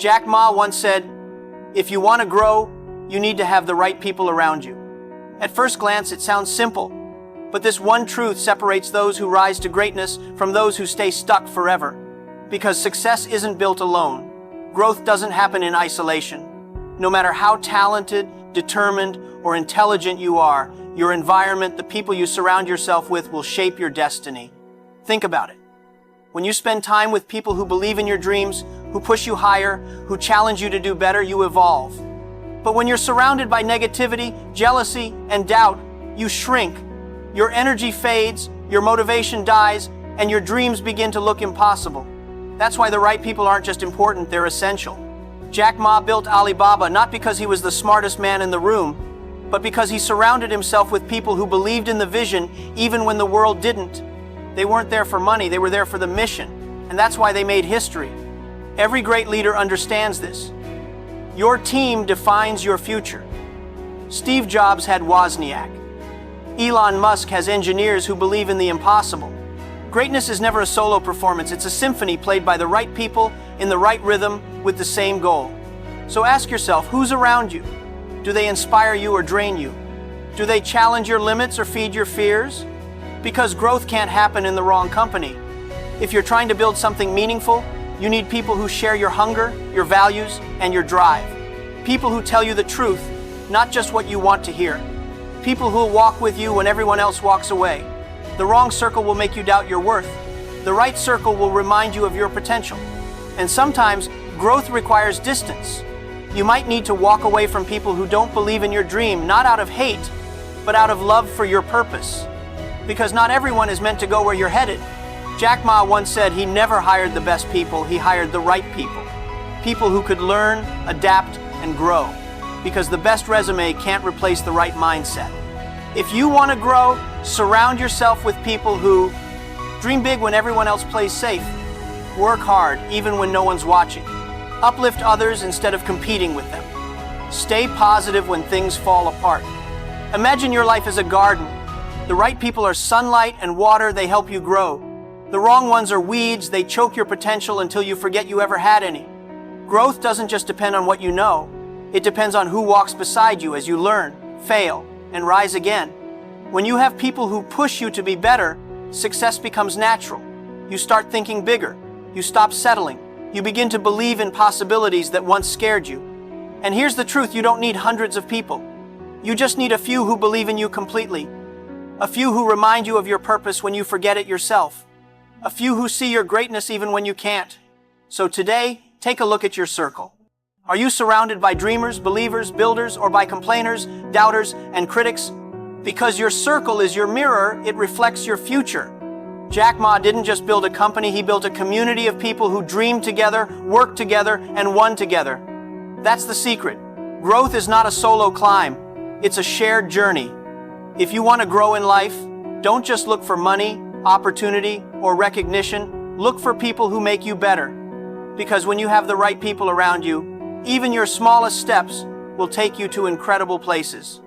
Jack Ma once said, "If you want to grow, you need to have the right people around you." At first glance, it sounds simple, but this one truth separates those who rise to greatness from those who stay stuck forever. Because success isn't built alone. Growth doesn't happen in isolation. No matter how talented, determined, or intelligent you are, your environment, the people you surround yourself with, will shape your destiny. Think about it. When you spend time with people who believe in your dreams, who push you higher, who challenge you to do better, you evolve. But when you're surrounded by negativity, jealousy, and doubt, you shrink. Your energy fades, your motivation dies, and your dreams begin to look impossible. That's why the right people aren't just important, they're essential. Jack Ma built Alibaba not because he was the smartest man in the room, but because he surrounded himself with people who believed in the vision even when the world didn't. They weren't there for money, they were there for the mission, and that's why they made history. Every great leader understands this. Your team defines your future. Steve Jobs had Wozniak. Elon Musk has engineers who believe in the impossible. Greatness is never a solo performance, it's a symphony played by the right people in the right rhythm with the same goal. So ask yourself, who's around you? Do they inspire you or drain you? Do they challenge your limits or feed your fears? Because growth can't happen in the wrong company. If you're trying to build something meaningful, you need people who share your hunger, your values, and your drive. People who tell you the truth, not just what you want to hear. People who will walk with you when everyone else walks away. The wrong circle will make you doubt your worth. The right circle will remind you of your potential. And sometimes, growth requires distance. You might need to walk away from people who don't believe in your dream, not out of hate, but out of love for your purpose. Because not everyone is meant to go where you're headed. Jack Ma once said he never hired the best people, he hired the right people. People who could learn, adapt, and grow. Because the best resume can't replace the right mindset. If you want to grow, surround yourself with people who dream big when everyone else plays safe. Work hard even when no one's watching. Uplift others instead of competing with them. Stay positive when things fall apart. Imagine your life as a garden. The right people are sunlight and water, they help you grow. The wrong ones are weeds, they choke your potential until you forget you ever had any. Growth doesn't just depend on what you know. It depends on who walks beside you as you learn, fail, and rise again. When you have people who push you to be better, success becomes natural. You start thinking bigger. You stop settling. You begin to believe in possibilities that once scared you. And here's the truth, you don't need hundreds of people. You just need a few who believe in you completely. A few who remind you of your purpose when you forget it yourself. A few who see your greatness even when you can't. So today, take a look at your circle. Are you surrounded by dreamers, believers, builders, or by complainers, doubters, and critics? Because your circle is your mirror, it reflects your future. Jack Ma didn't just build a company, he built a community of people who dreamed together, worked together, and won together. That's the secret. Growth is not a solo climb, it's a shared journey. If you want to grow in life, don't just look for money, opportunity, or recognition. Look for people who make you better. Because when you have the right people around you, even your smallest steps will take you to incredible places.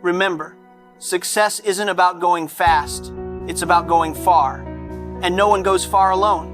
Remember, success isn't about going fast, it's about going far. And no one goes far alone.